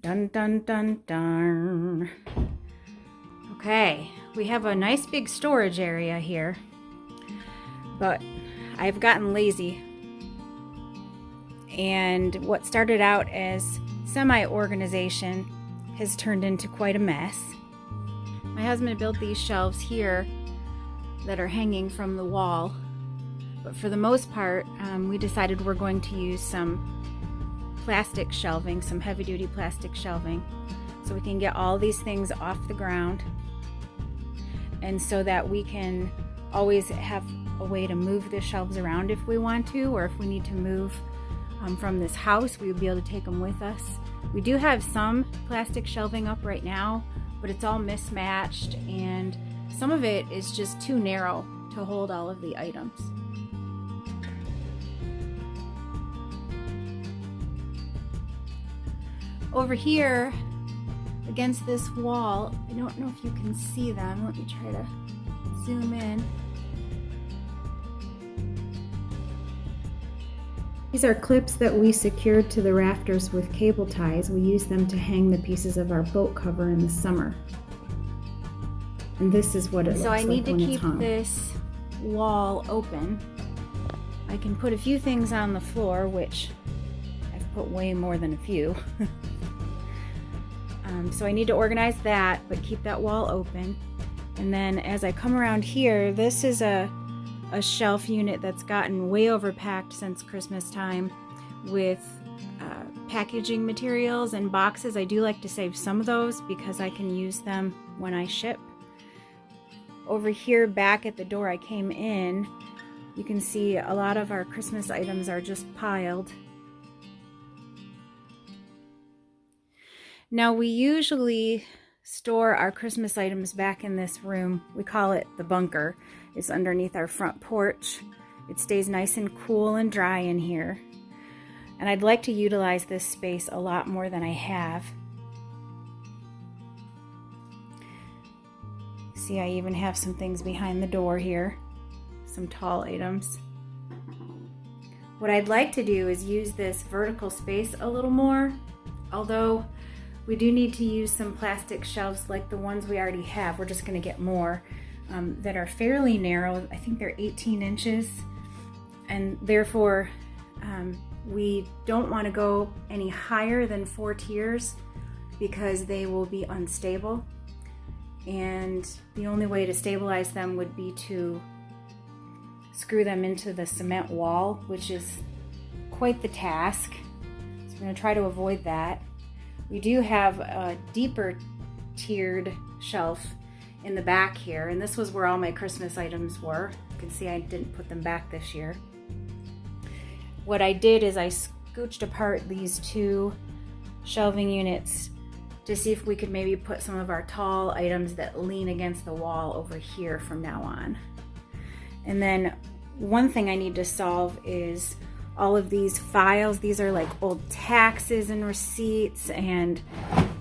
Dun dun dun dun. Okay, we have a nice big storage area here, but I've gotten lazy, and what started out as semi-organization has turned into quite a mess. My husband built these shelves here that are hanging from the wall, but for the most part we decided we're going to use some plastic shelving, some heavy-duty plastic shelving, so we can get all these things off the ground, and so that we can always have a way to move the shelves around if we want to, or if we need to move from this house, we would be able to take them with us. We do have some plastic shelving up right now, but it's all mismatched, and some of it is just too narrow to hold all of the items. Over here against this wall, I don't know if you can see them. Let me try to zoom in. These are clips that we secured to the rafters with cable ties. We use them to hang the pieces of our boat cover in the summer. And this is what it looks like when it's hung. So I need to keep this wall open. I can put a few things on the floor, which I've put way more than a few. So I need to organize that, but keep that wall open. And then as I come around here, this is a shelf unit that's gotten way overpacked since Christmas time with packaging materials and boxes. I do like to save some of those because I can use them when I ship. Over here back at the door I came in, you can see a lot of our Christmas items are just piled. Now we usually store our Christmas items back in this room. We call it the bunker. It's underneath our front porch. It stays nice and cool and dry in here. And I'd like to utilize this space a lot more than I have. See, I even have some things behind the door here, some tall items. What I'd like to do is use this vertical space a little more, although we do need to use some plastic shelves like the ones we already have. We're just going to get more that are fairly narrow. I think they're 18 inches, and therefore we don't want to go any higher than 4 tiers because they will be unstable, and the only way to stabilize them would be to screw them into the cement wall, which is quite the task. So we're going to try to avoid that. We do have a deeper tiered shelf in the back here, and this was where all my Christmas items were. You can see I didn't put them back this year. What I did is I scooched apart these 2 shelving units to see if we could maybe put some of our tall items that lean against the wall over here from now on. And then one thing I need to solve is all of these files. These are like old taxes and receipts and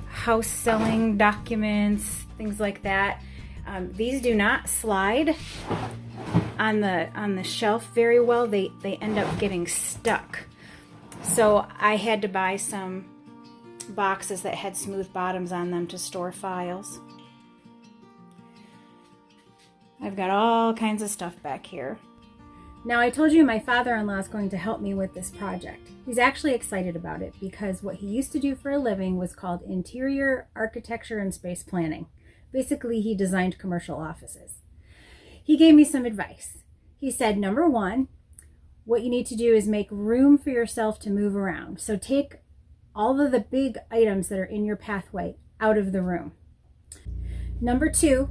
house selling documents, things like that. These do not slide on the shelf very well. They end up getting stuck. So I had to buy some boxes that had smooth bottoms on them to store files. I've got all kinds of stuff back here. Now, I told you my father-in-law is going to help me with this project. He's actually excited about it because what he used to do for a living was called interior architecture and space planning. Basically, he designed commercial offices. He gave me some advice. He said, number 1, what you need to do is make room for yourself to move around. So take all of the big items that are in your pathway out of the room. Number 2,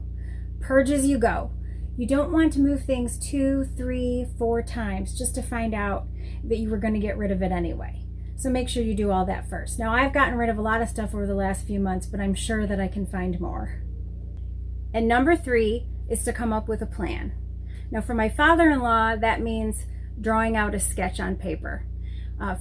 purge as you go. You don't want to move things 2, 3, 4 times just to find out that you were going to get rid of it anyway. So make sure you do all that first. Now, I've gotten rid of a lot of stuff over the last few months, but I'm sure that I can find more. And number 3 is to come up with a plan. Now, for my father-in-law, that means drawing out a sketch on paper.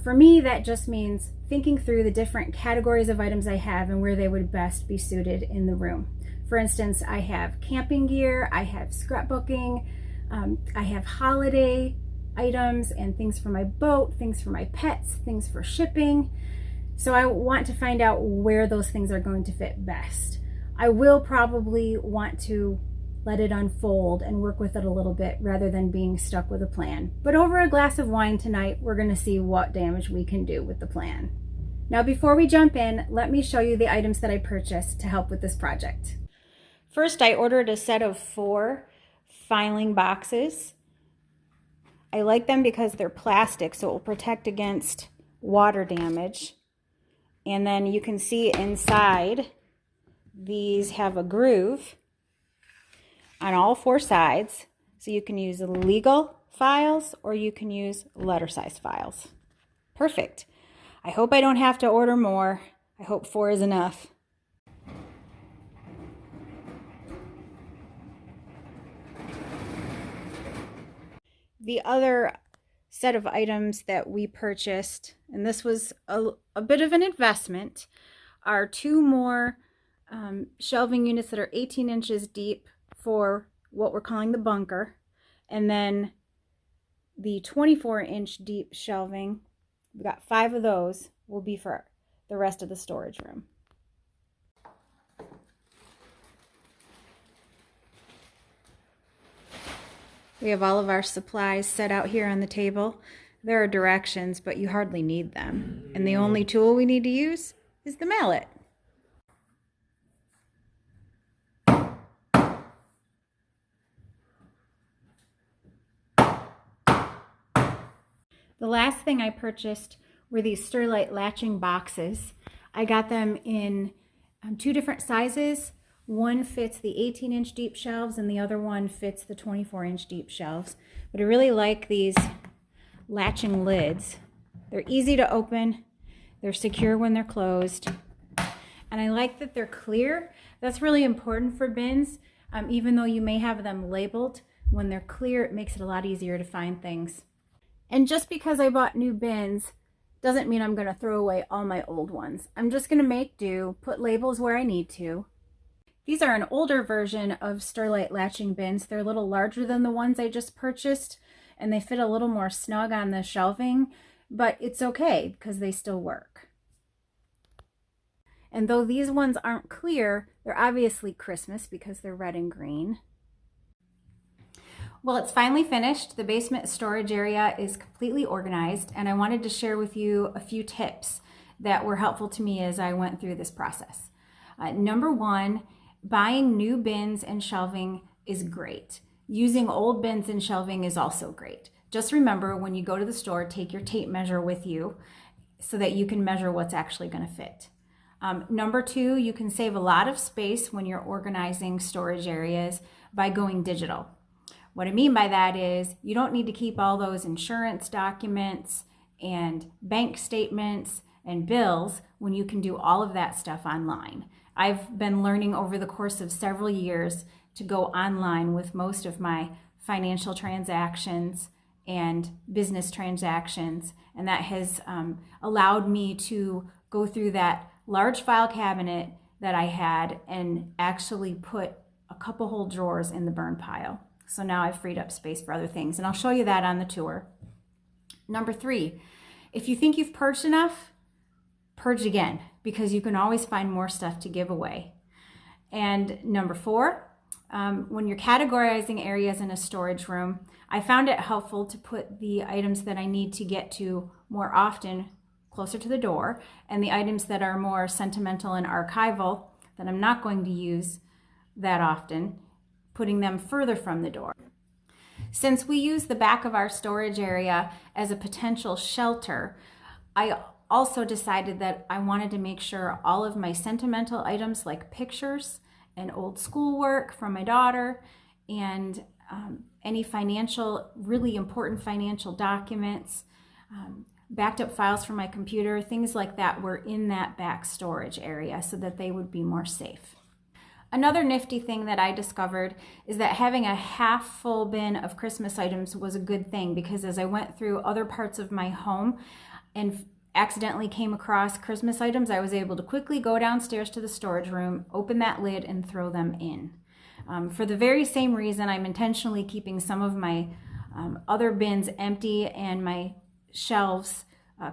For me, that just means thinking through the different categories of items I have and where they would best be suited in the room. For instance, I have camping gear, I have scrapbooking, I have holiday items and things for my boat, things for my pets, things for shipping. So I want to find out where those things are going to fit best. I will probably want to let it unfold and work with it a little bit rather than being stuck with a plan. But over a glass of wine tonight, we're going to see what damage we can do with the plan. Now, before we jump in, let me show you the items that I purchased to help with this project. First, I ordered a set of 4 filing boxes. I like them because they're plastic, so it will protect against water damage. And then you can see inside, these have a groove on all 4 sides. So you can use legal files or you can use letter size files. Perfect. I hope I don't have to order more. I hope 4 is enough. The other set of items that we purchased, and this was a bit of an investment, are 2 more shelving units that are 18 inches deep for what we're calling the bunker, and then the 24-inch deep shelving. We've got 5 of those will be for the rest of the storage room. We have all of our supplies set out here on the table. There are directions, but you hardly need them. And the only tool we need to use is the mallet. The last thing I purchased were these Sterilite latching boxes. I got them in 2 different sizes. One fits the 18-inch deep shelves and the other one fits the 24-inch deep shelves. But I really like these latching lids. They're easy to open. They're secure when they're closed. And I like that they're clear. That's really important for bins. Even though you may have them labeled, when they're clear, it makes it a lot easier to find things. And just because I bought new bins doesn't mean I'm going to throw away all my old ones. I'm just going to make do, put labels where I need to. These are an older version of Sterilite latching bins. They're a little larger than the ones I just purchased, and they fit a little more snug on the shelving, but it's okay because they still work. And though these ones aren't clear, they're obviously Christmas because they're red and green. Well, it's finally finished. The basement storage area is completely organized, and I wanted to share with you a few tips that were helpful to me as I went through this process. Number 1, buying new bins and shelving is great. Using old bins and shelving is also great. Just remember, when you go to the store, take your tape measure with you so that you can measure what's actually going to fit. Number 2, you can save a lot of space when you're organizing storage areas by going digital. What I mean by that is you don't need to keep all those insurance documents and bank statements and bills when you can do all of that stuff online. I've been learning over the course of several years to go online with most of my financial transactions and business transactions, and that has allowed me to go through that large file cabinet that I had and actually put a couple whole drawers in the burn pile. So now I've freed up space for other things, and I'll show you that on the tour. Number 3, if you think you've purged enough, purge again, because you can always find more stuff to give away. And number 4, when you're categorizing areas in a storage room, I found it helpful to put the items that I need to get to more often closer to the door, and the items that are more sentimental and archival that I'm not going to use that often, putting them further from the door. Since we use the back of our storage area as a potential shelter, I also decided that I wanted to make sure all of my sentimental items like pictures and old schoolwork from my daughter and any really important financial documents, backed up files from my computer, things like that were in that back storage area so that they would be more safe. Another nifty thing that I discovered is that having a half full bin of Christmas items was a good thing, because as I went through other parts of my home and accidentally came across Christmas items, I was able to quickly go downstairs to the storage room, open that lid, and throw them in. For the very same reason, I'm intentionally keeping some of my other bins empty and my shelves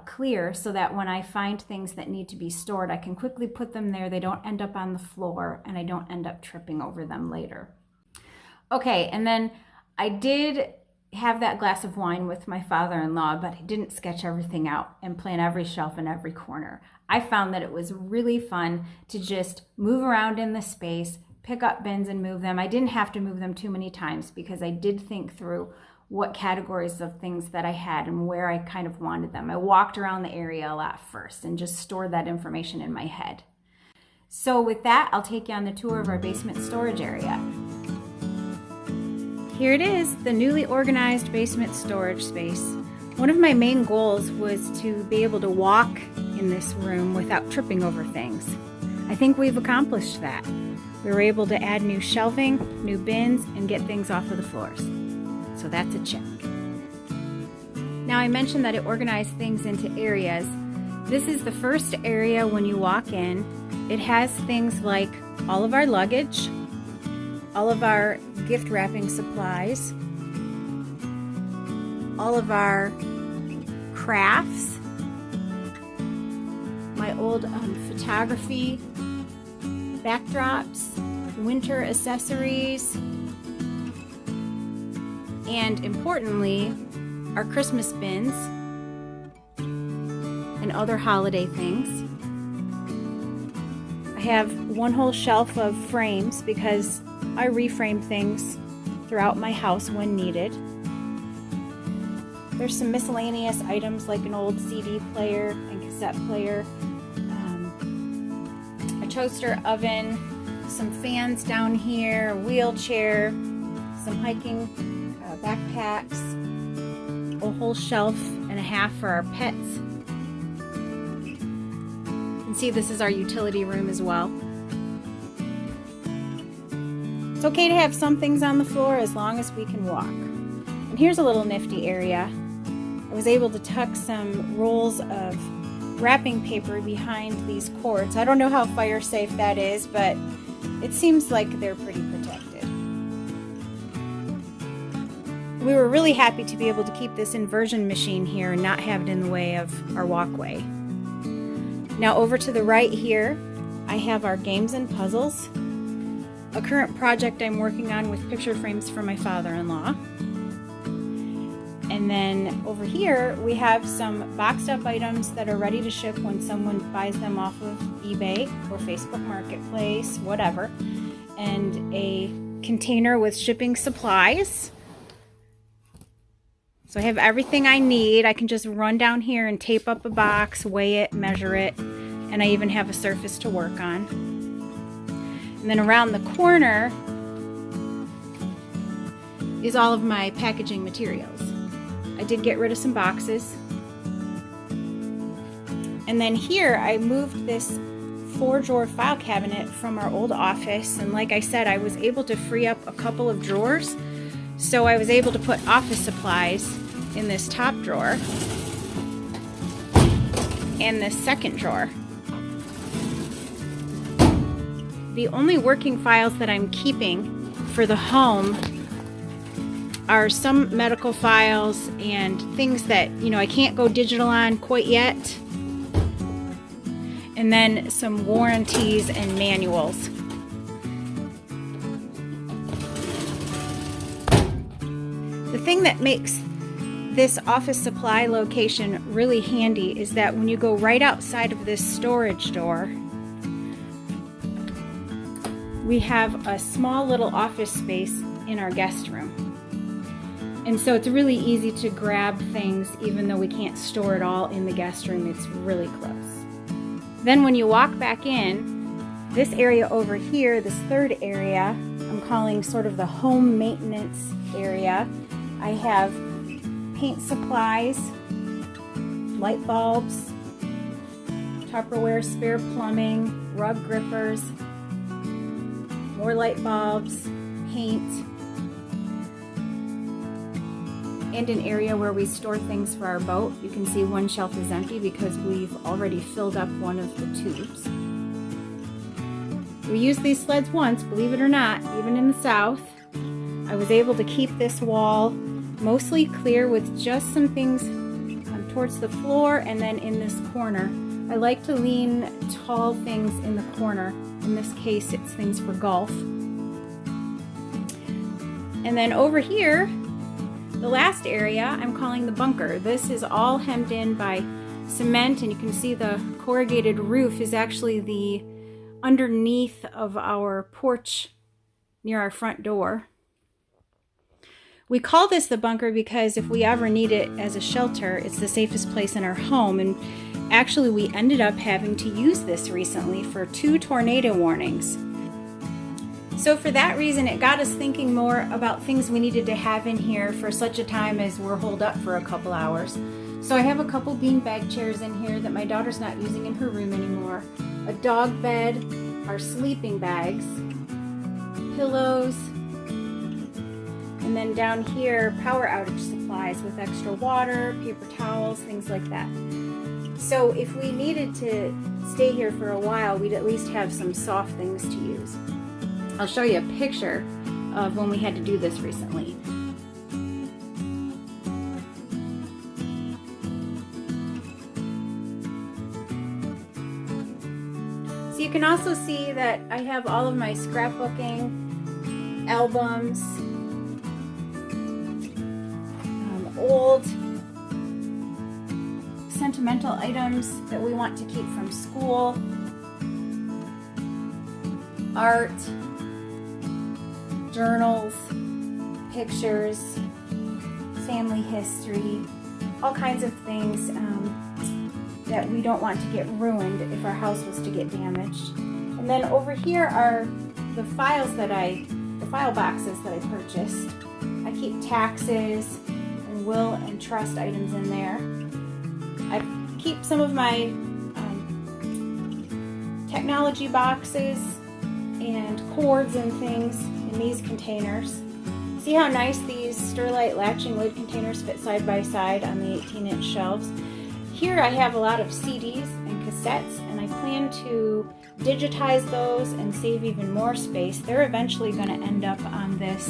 clear so that when I find things that need to be stored, I can quickly put them there. They don't end up on the floor and I don't end up tripping over them later. Okay, and then I did have that glass of wine with my father-in-law, but I didn't sketch everything out and plan every shelf in every corner. I found that it was really fun to just move around in the space, pick up bins and move them. I didn't have to move them too many times because I did think through what categories of things that I had and where I kind of wanted them. I walked around the area a lot first and just stored that information in my head. So with that, I'll take you on the tour of our basement storage area. Here it is, the newly organized basement storage space. One of my main goals was to be able to walk in this room without tripping over things. I think we've accomplished that. We were able to add new shelving, new bins, and get things off of the floors. So that's a check. Now I mentioned that it organized things into areas. This is the first area when you walk in. It has things like all of our luggage, all of our gift wrapping supplies, all of our crafts, my old photography backdrops, winter accessories, and importantly, our Christmas bins and other holiday things. I have one whole shelf of frames because I reframe things throughout my house when needed. There's some miscellaneous items like an old CD player and cassette player, a toaster oven, some fans down here, a wheelchair, some hiking backpacks, a whole shelf and a half for our pets. You can see this is our utility room as well. It's okay to have some things on the floor as long as we can walk. And here's a little nifty area. I was able to tuck some rolls of wrapping paper behind these quarts. I don't know how fire safe that is, but it seems like they're pretty protected. We were really happy to be able to keep this inversion machine here and not have it in the way of our walkway. Now over to the right here, I have our games and puzzles, a current project I'm working on with picture frames for my father-in-law. And then over here, we have some boxed up items that are ready to ship when someone buys them off of eBay or Facebook Marketplace, whatever. And a container with shipping supplies. So I have everything I need. I can just run down here and tape up a box, weigh it, measure it, and I even have a surface to work on. And then around the corner is all of my packaging materials. I did get rid of some boxes. And then here I moved this 4-drawer file cabinet from our old office, and like I said, I was able to free up a couple of drawers, so I was able to put office supplies in this top drawer and this second drawer. The only working files that I'm keeping for the home are some medical files and things that, I can't go digital on quite yet. And then some warranties and manuals. The thing that makes this office supply location really handy is that when you go right outside of this storage door, we have a small little office space in our guest room. And so it's really easy to grab things even though we can't store it all in the guest room. It's really close. Then when you walk back in, this area over here, this third area, I'm calling sort of the home maintenance area. I have paint supplies, light bulbs, Tupperware, spare plumbing, rug grippers, more light bulbs, paint, and an area where we store things for our boat. You can see one shelf is empty because we've already filled up one of the tubes. We used these sleds once, believe it or not, even in the south. I was able to keep this wall mostly clear with just some things towards the floor and then in this corner. I like to lean tall things in the corner. In this case, it's things for golf. And then over here, the last area I'm calling the bunker. This is all hemmed in by cement, and you can see the corrugated roof is actually the underneath of our porch near our front door. We call this the bunker because if we ever need it as a shelter, it's the safest place in our home. And actually, we ended up having to use this recently for 2 tornado warnings. So for that reason, it got us thinking more about things we needed to have in here for such a time as we're holed up for a couple hours. So I have a couple beanbag chairs in here that my daughter's not using in her room anymore, a dog bed, our sleeping bags, pillows, and then down here, power outage supplies with extra water, paper towels, things like that. So if we needed to stay here for a while, we'd at least have some soft things to use. I'll show you a picture of when we had to do this recently. So you can also see that I have all of my scrapbooking, albums, old sentimental items that we want to keep from school, art, journals, pictures, family history, all kinds of things that we don't want to get ruined if our house was to get damaged. And then over here are the files that the file boxes that I purchased. I keep taxes and will and trust items in there. I keep some of my technology boxes and cords and things in these containers. See how nice these Sterilite latching lid containers fit side by side on the 18-inch shelves? Here I have a lot of CDs and cassettes, and I plan to digitize those and save even more space. They're eventually going to end up on this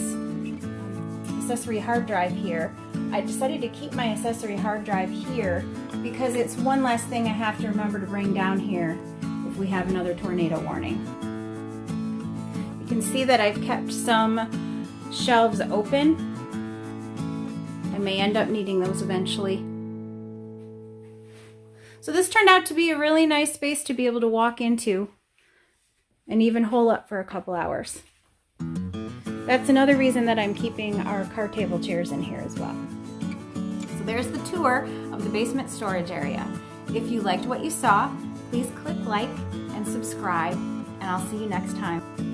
accessory hard drive here. I decided to keep my accessory hard drive here because it's one less thing I have to remember to bring down here if we have another tornado warning. You can see that I've kept some shelves open. I may end up needing those eventually. So this turned out to be a really nice space to be able to walk into and even hole up for a couple hours. That's another reason that I'm keeping our card table chairs in here as well. So there's the tour of the basement storage area. If you liked what you saw, please click like and subscribe, and I'll see you next time.